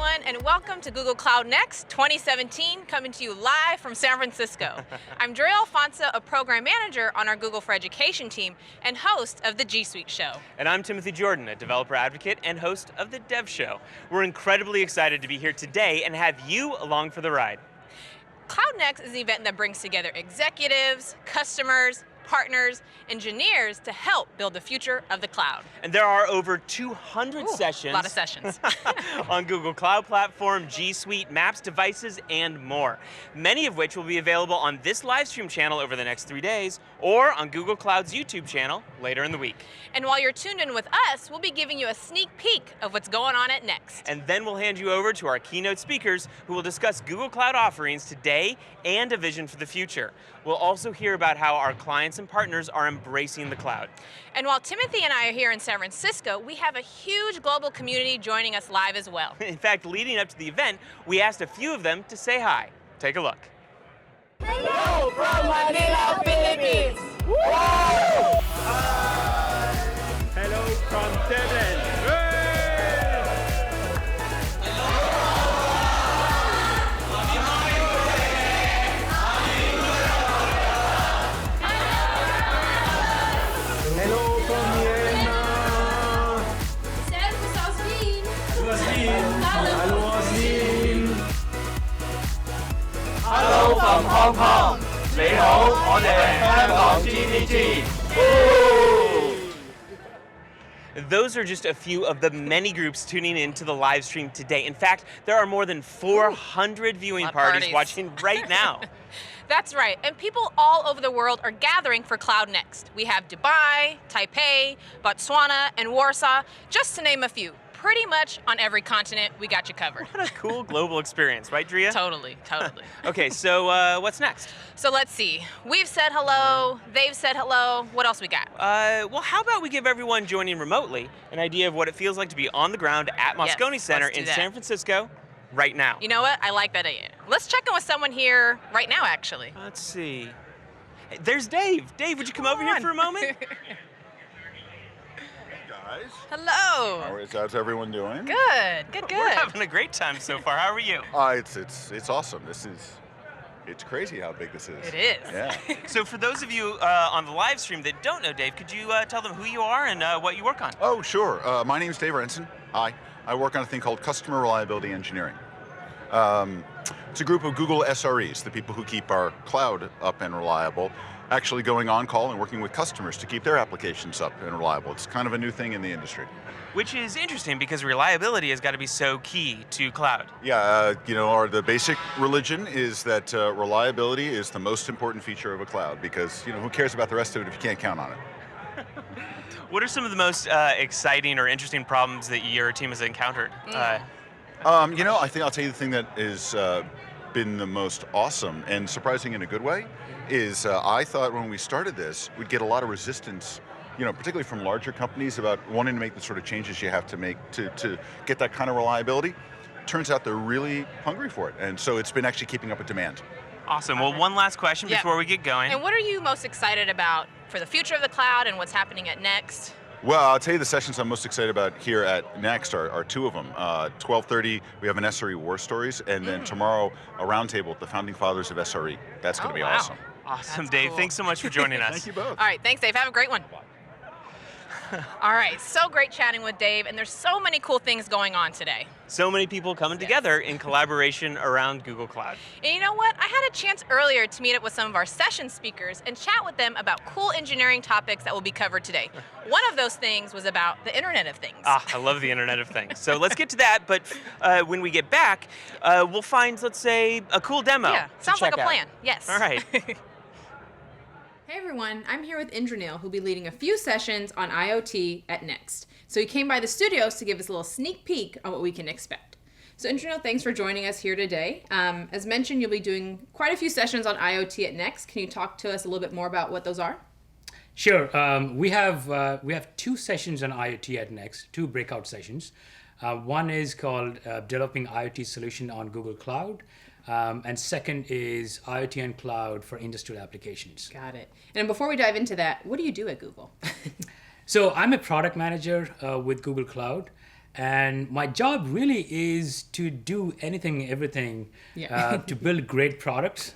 everyone, and welcome to Google Cloud Next 2017, coming to you live from San Francisco. I'm Drea Alphonso, a program manager on our Google for Education team and host of the G Suite Show. And I'm Timothy Jordan, a developer advocate and host of the Dev Show. We're incredibly excited to be here today and have you along for the ride. Cloud Next is an event that brings together executives, customers, partners, engineers to help build the future of the cloud. And there are over 200 sessions. A lot of sessions. on Google Cloud Platform, G Suite, Maps, devices, and more. Many of which will be available on this live stream channel over the next 3 days, or on Google Cloud's YouTube channel later in the week. And while you're tuned in with us, we'll be giving you a sneak peek of what's going on at Next. And then we'll hand you over to our keynote speakers who will discuss Google Cloud offerings today and a vision for the future. We'll also hear about how our clients and partners are embracing the cloud. And while Timothy and I are here in San Francisco, we have a huge global community joining us live as well. In fact, leading up to the event, we asked a few of them to say hi. Take a look. Hello from Manila, Philippines! Hello from Thailand! Hello from Myanmar! Servus aus Wien! Hallo aus Wien! Hello from Hong Kong. 你好，我哋係香港 GPG。 Those are just a few of the many groups tuning in to the live stream today. In fact, there are more than 400 viewing parties watching right now. That's right, and people all over the world are gathering for Cloud Next. We have Dubai, Taipei, Botswana, and Warsaw, just to name a few. Pretty much on every continent, we got you covered. What a cool global experience, right, Drea? Totally. Okay, so what's next? So let's see. We've said hello, they've said hello. What else we got? Well, how about we give everyone joining remotely an idea of what it feels like to be on the ground at Moscone Center let's do in that. San Francisco right now. You know what? I like that idea. Let's check in with someone here right now, actually. Let's see. Hey, there's Dave. Dave, would you come over here for a moment? Guys, Hello. how's everyone doing? Good. We're having a great time so far. How are you? It's awesome. It's crazy how big this is. It is. Yeah. So for those of you on the live stream that don't know Dave, could you tell them who you are and what you work on? Oh, sure. My name's Dave Ranson. Hi. I work on a thing called Customer Reliability Engineering. It's a group of Google SREs, the people who keep our cloud up and reliable, actually going on call and working with customers to keep their applications up and reliable. It's kind of a new thing in the industry. Which is interesting because reliability has got to be so key to cloud. Yeah, the basic religion is that reliability is the most important feature of a cloud because, who cares about the rest of it if you can't count on it? What are some of the most exciting or interesting problems that your team has encountered? I think I'll tell you the thing that has been the most awesome and surprising in a good way is I thought when we started this, we'd get a lot of resistance, particularly from larger companies about wanting to make the sort of changes you have to make to get that kind of reliability. Turns out they're really hungry for it, and so it's been actually keeping up with demand. Awesome. Well, one last question before we get going. And what are you most excited about for the future of the cloud and what's happening at Next? Well, I'll tell you the sessions I'm most excited about here at Next are two of them. 12:30, we have an SRE War Stories, and then tomorrow, a roundtable with the founding fathers of SRE. That's going to be awesome. Awesome, That's Dave. cool. Thanks so much for joining us. Thank you both. All right, thanks, Dave. Have a great one. All right, so great chatting with Dave, and there's so many cool things going on today. So many people coming together in collaboration around Google Cloud. And you know what? I had a chance earlier to meet up with some of our session speakers and chat with them about cool engineering topics that will be covered today. One of those things was about the Internet of Things. I love the Internet of Things. So let's get to that, but when we get back, we'll find, let's say, a cool demo. Yeah, to sounds like check a out. plan. Yes. All right. Hey everyone, I'm here with Indra Neil, who'll be leading a few sessions on IoT at Next. So he came by the studios to give us a little sneak peek on what we can expect. So Indra Neil, thanks for joining us here today. As mentioned, you'll be doing quite a few sessions on IoT at Next. Can you talk to us a little bit more about what those are? Sure. We have two sessions on IoT at Next, two breakout sessions. One is called Developing IoT Solution on Google Cloud. And second is IoT and Cloud for Industrial Applications. Got it. And before we dive into that, what do you do at Google? So I'm a product manager with Google Cloud. And my job really is to do anything, everything, to build great products,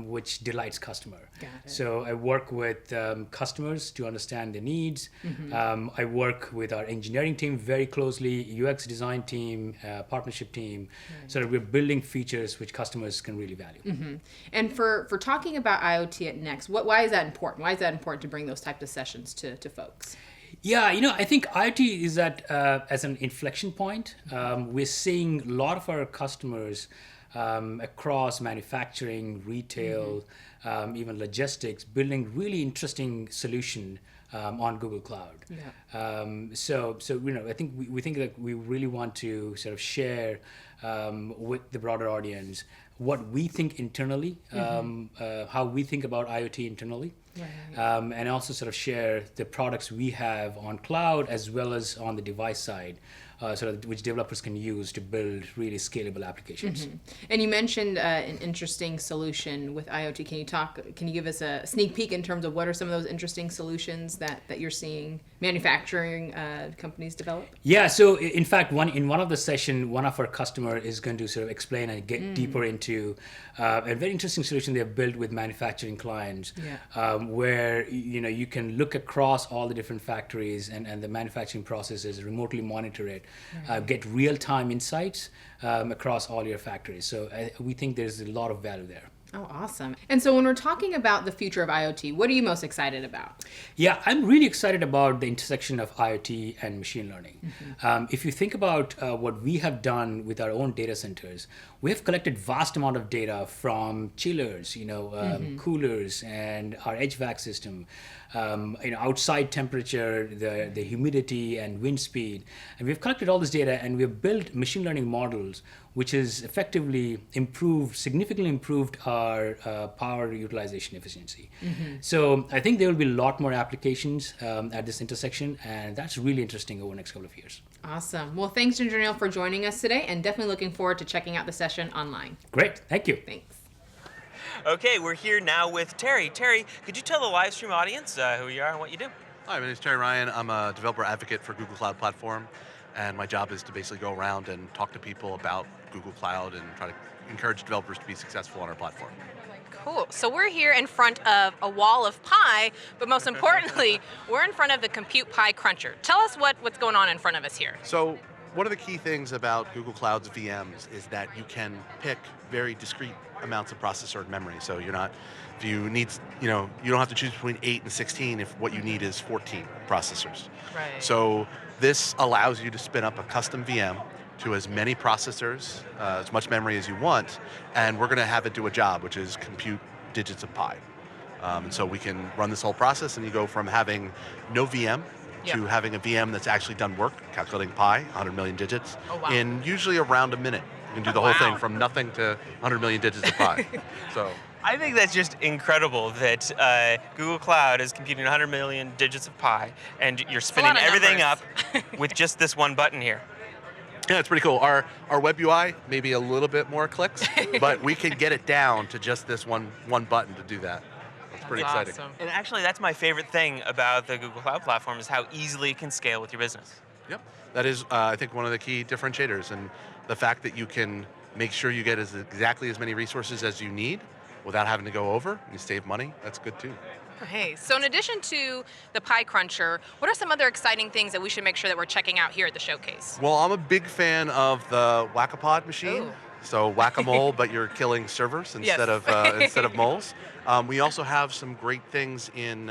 which delights customer. Got it. So I work with customers to understand their needs. I work with our engineering team very closely, UX design team, partnership team, so that we're building features which customers can really value. And for talking about IoT at Next, why is that important? Why is that important to bring those types of sessions to folks? Yeah, I think IoT is at as an inflection point. We're seeing a lot of our customers across manufacturing, retail, even logistics, building really interesting solution on Google Cloud. So I think we think that we really want to sort of share with the broader audience what we think internally, how we think about IoT internally. And also sort of share the products we have on cloud as well as on the device side, which developers can use to build really scalable applications. And you mentioned an interesting solution with IoT. Can you give us a sneak peek in terms of what are some of those interesting solutions that you're seeing manufacturing companies develop? Yeah, so in fact, in one of the session, one of our customer is going to sort of explain and get deeper into a very interesting solution they've built with manufacturing clients, where you can look across all the different factories and the manufacturing processes, remotely monitor it, get real-time insights across all your factories. So we think there's a lot of value there. Oh, awesome. And so when we're talking about the future of IoT, what are you most excited about? Yeah, I'm really excited about the intersection of IoT and machine learning. If you think about what we have done with our own data centers, we have collected vast amount of data from chillers, coolers, and our HVAC system, outside temperature, the humidity and wind speed. And we've collected all this data and we've built machine learning models which has effectively significantly improved our power utilization efficiency. So I think there will be a lot more applications at this intersection, and that's really interesting over the next couple of years. Awesome. Well, thanks, Indra Neil, for joining us today, and definitely looking forward to checking out the session online. Great. Thank you. Thanks. Okay, we're here now with Terry. Terry, could you tell the live stream audience who you are and what you do? Hi, my name is Terry Ryan. I'm a developer advocate for Google Cloud Platform, and my job is to basically go around and talk to people about Google Cloud and try to encourage developers to be successful on our platform. Cool. So we're here in front of a wall of Pi, but most importantly, we're in front of the Compute Pi Cruncher. Tell us what's going on in front of us here. So one of the key things about Google Cloud's VMs is that you can pick very discrete amounts of processor and memory. So you don't have to choose between 8 and 16 if what you need is 14 processors. Right. So this allows you to spin up a custom VM to as many processors, as much memory as you want, and we're going to have it do a job, which is compute digits of pi. And so we can run this whole process, and you go from having no VM to having a VM that's actually done work, calculating pi, 100 million digits, in usually around a minute. You can do the whole thing from nothing to 100 million digits of pi. So I think that's just incredible that Google Cloud is computing 100 million digits of pi, and you're spinning everything up with just this one button here. Yeah, it's pretty cool. Our web UI, maybe a little bit more clicks, but we can get it down to just this one button to do that. It's pretty exciting. Awesome. And actually, that's my favorite thing about the Google Cloud Platform is how easily it can scale with your business. Yep, that is, I think, one of the key differentiators, and the fact that you can make sure you get exactly as many resources as you need without having to go over, and you save money, that's good too. Hey, so in addition to the Pi Cruncher, what are some other exciting things that we should make sure that we're checking out here at the showcase? Well, I'm a big fan of the Whack-A-Pod machine. Ooh. So whack-a-mole, but you're killing servers instead of moles. We also have some great things in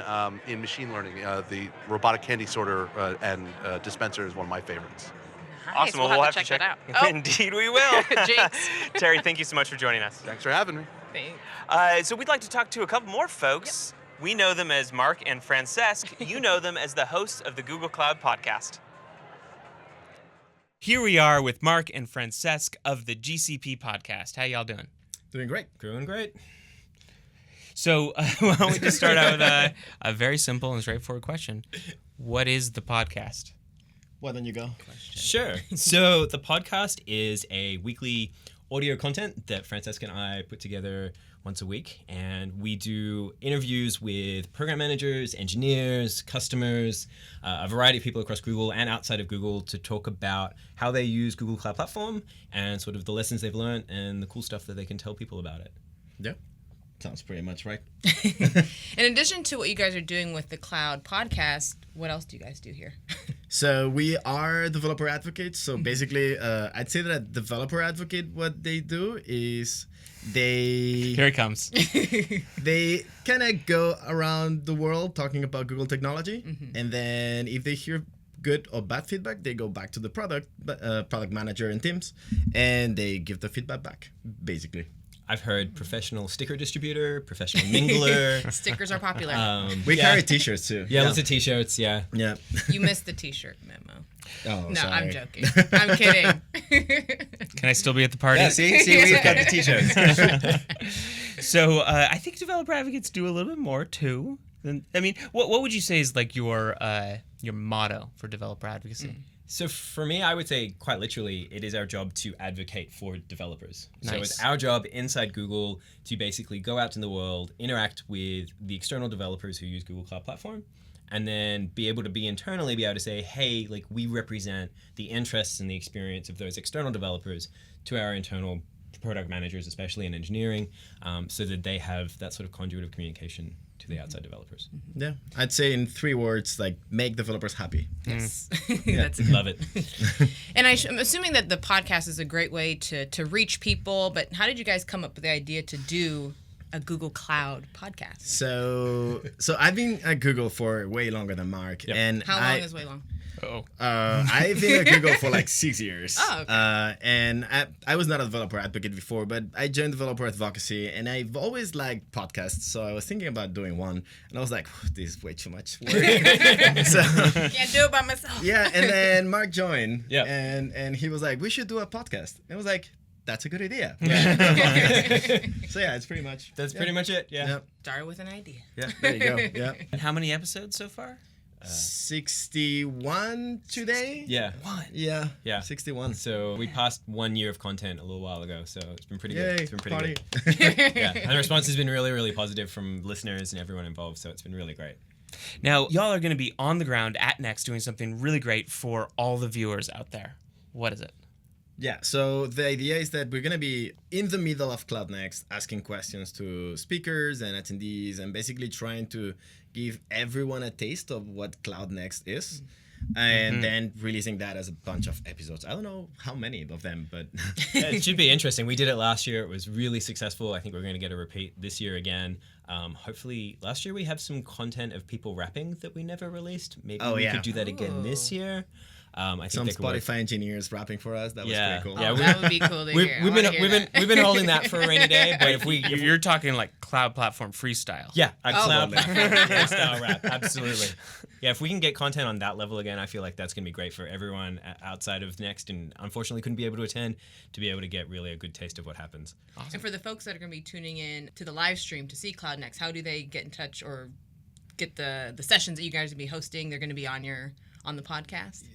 machine learning. The robotic candy sorter and dispenser is one of my favorites. Nice. Awesome. We'll have to check that out. Indeed, we will. Jinx. Terry, thank you so much for joining us. Thanks for having me. Thanks. So we'd like to talk to a couple more folks. We know them as Mark and Francesc. You know them as the hosts of the Google Cloud Podcast. Here we are with Mark and Francesc of the GCP Podcast. How y'all doing? Doing great. Doing great. So why don't we just start out with a very simple and straightforward question. What is the podcast? Why don't you go? Sure. So the podcast is a weekly audio content that Francesc and I put together once a week, and we do interviews with program managers, engineers, customers, a variety of people across Google and outside of Google to talk about how they use Google Cloud Platform and sort of the lessons they've learned and the cool stuff that they can tell people about it. Yeah. Sounds pretty much right. In addition to what you guys are doing with the Cloud Podcast, what else do you guys do here? So we are developer advocates. So basically, I'd say that a developer advocate, what they do is Here it comes. they kind of go around the world talking about Google technology. And then if they hear good or bad feedback, they go back to the product manager and teams, and they give the feedback back, basically. I've heard professional sticker distributor, professional mingler. Stickers are popular. We carry t-shirts too. Yeah, lots of t-shirts, yeah. Yeah. You missed the t-shirt memo. Oh, No, sorry. I'm joking. I'm kidding. Can I still be at the party? Yeah, see, we've got the t-shirts. So I think developer advocates do a little bit more too. I mean, what would you say is like your motto for developer advocacy? So for me, I would say quite literally, it is our job to advocate for developers. Nice. So it's our job inside Google to basically go out in the world, interact with the external developers who use Google Cloud Platform, and then be able to say, hey, like we represent the interests and the experience of those external developers to our internal product managers, especially in engineering, so that they have that sort of conduit of communication to the outside developers. Yeah, I'd say in 3 words, like make developers happy. Yes. That's Love it. And I'm assuming that the podcast is a great way to reach people, but how did you guys come up with the idea to do a Google Cloud podcast? So I've been at Google for way longer than Mark. Yep. And How long is way long? I've been at Google for like 6 years. Oh, okay. And I was not a developer advocate before, but I joined developer advocacy, and I've always liked podcasts. So I was thinking about doing one, and I was like, this is way too much work. So Can't do it by myself. yeah, and then Mark joined, Yeah. and he was like, we should do a podcast. And I was like, that's a good idea. So yeah, it's pretty much. That's pretty much it, yeah. Yep. Start with an idea. Yeah, there you go. Yeah. And how many episodes so far? 61 today? Yeah. Yeah. Yeah. 61. So we passed 1 year of content a little while ago, so it's been pretty Yay, good. It's been pretty party. good. Yeah. And the response has been really, really positive from listeners and everyone involved, so it's been really great. Now, y'all are going to be on the ground at Next doing something really great for all the viewers out there. What is it? Yeah, so the idea is that we're going to be in the middle of Cloud Next, asking questions to speakers and attendees, and basically trying to give everyone a taste of what Cloud Next is, and then releasing that as a bunch of episodes. I don't know how many of them, but Yeah, it should be interesting. We did it last year. It was really successful. I think we're going to get a repeat this year again. Hopefully, last year we have some content of people rapping that we never released. Maybe we could do that again this year. I think some they could work. Spotify engineers rapping for us. That was pretty cool. Yeah, That would be cool to hear. we've been holding that for a rainy day. But if we, You're talking like cloud platform freestyle. yeah, a cloud totally. style rap, absolutely. Yeah, if we can get content on that level again, I feel like that's going to be great for everyone outside of Next, and unfortunately couldn't be able to attend, to be able to get really a good taste of what happens. And for the folks that are going to be tuning in to the live stream to see Cloud Next, how do they get in touch or get the sessions that you guys will be hosting? They're going to be on the podcast?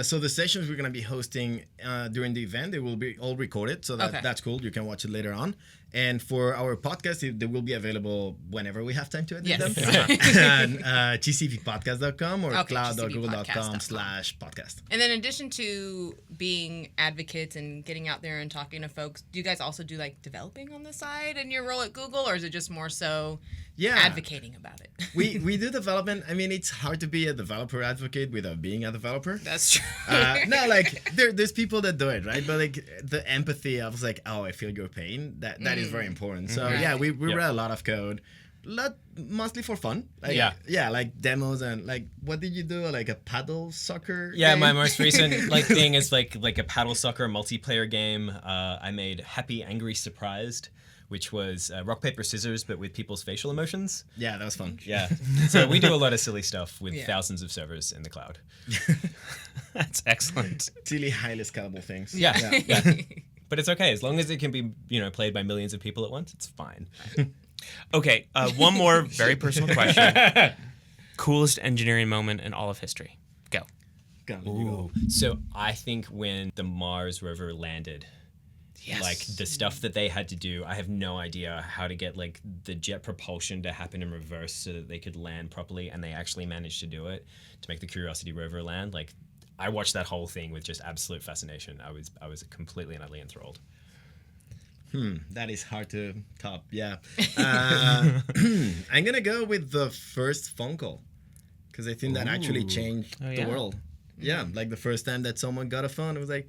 So the sessions we're going to be hosting during the event, they will be all recorded. So that's cool. You can watch it later on. And for our podcast, they will be available whenever we have time to edit them. On gcppodcast.com or cloud.google.com/podcast. And then in addition to being advocates and getting out there and talking to folks, do you guys also do like developing on the side in your role at Google, or is it just more so advocating about it? we do development. I mean, it's hard to be a developer advocate without being a developer. That's true. No, like there's people that do it, right? But like the empathy of like, oh, I feel your pain. That is very important. So yeah, we read a lot of code. Mostly for fun. Like, like demos and like, what did you do? Like a paddle soccer Yeah, game? my most recent thing is like a paddle soccer multiplayer game. I made Happy, Angry, Surprised, which was rock, paper, scissors, but with people's facial emotions. Yeah, that was fun. Yeah. So we do a lot of silly stuff with thousands of servers in the cloud. That's excellent. Really highly scalable things. Yeah. But it's okay. As long as it can be, played by millions of people at once, it's fine. Okay, one more very personal question. Coolest engineering moment in all of history. Go. Go. Ooh. So I think when the Mars rover landed. Yes. Like the stuff that they had to do, I have no idea how to get like the jet propulsion to happen in reverse so that they could land properly, and they actually managed to do it to make the Curiosity rover land. Like, I watched that whole thing with just absolute fascination. I was completely and utterly enthralled. That is hard to top. Yeah. I'm gonna go with the first phone call because I think that actually changed the world. Yeah, like the first time that someone got a phone, it was like,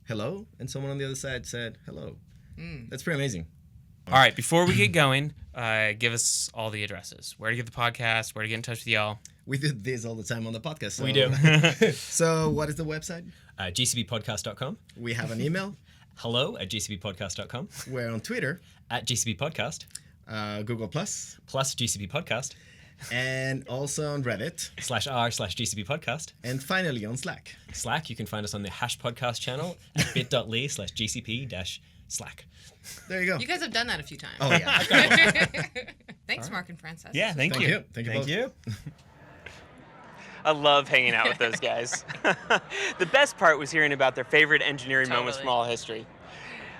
hello, and someone on the other side said hello. That's pretty amazing. All right, before we get going, give us all the addresses. Where to get the podcast, where to get in touch with y'all. We do this all the time on the podcast. So. We do. So what is the website? GCPpodcast.com. We have an email. hello@gcppodcast.com. We're on Twitter. @GCPpodcast. Google Plus. Plus GCP Podcast. And also on Reddit. /r/GCP Podcast. And finally on Slack. Slack, you can find us on the Hash Podcast channel at bit.ly/GCP-Slack. There you go. You guys have done that a few times. Oh, yeah. Thanks, Mark and Francesc. Yeah, thank you. Thank you. I love hanging out with those guys. The best part was hearing about their favorite engineering moments from all history.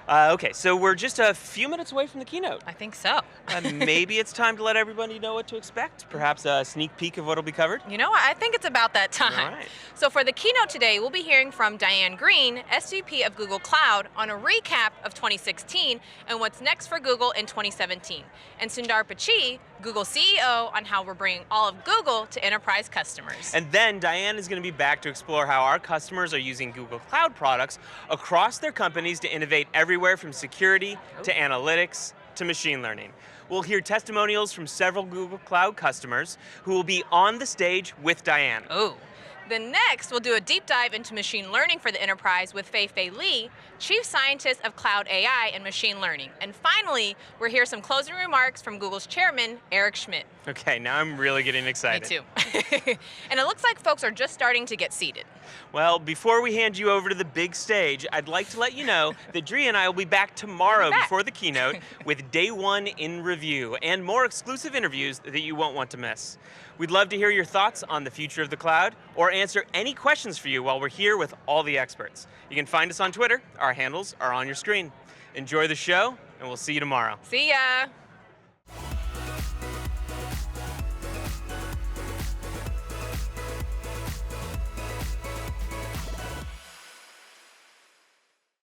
Okay, so we're just a few minutes away from the keynote. I think so. Maybe it's time to let everybody know what to expect. Perhaps a sneak peek of what will be covered. You know, I think it's about that time. All right. So for the keynote today, we'll be hearing from Diane Green, SVP of Google Cloud, on a recap of 2016 and what's next for Google in 2017. And Sundar Pichai, Google CEO, on how we're bringing all of Google to enterprise customers. And then Diane is going to be back to explore how our customers are using Google Cloud products across their companies to innovate everywhere from security to analytics to machine learning. We'll hear testimonials from several Google Cloud customers who will be on the stage with Diane. Oh. Then next, we'll do a deep dive into machine learning for the enterprise with Fei Li, Chief Scientist of Cloud AI and Machine Learning. And finally, we'll hear some closing remarks from Google's chairman, Eric Schmidt. Okay, now I'm really getting excited. Me too. And it looks like folks are just starting to get seated. Well, before we hand you over to the big stage, I'd like to let you know that Drea and I will be back tomorrow before the keynote with Day 1 in review and more exclusive interviews that you won't want to miss. We'd love to hear your thoughts on the future of the cloud or answer any questions for you while we're here with all the experts. You can find us on Twitter. Our handles are on your screen. Enjoy the show, and we'll see you tomorrow. See ya.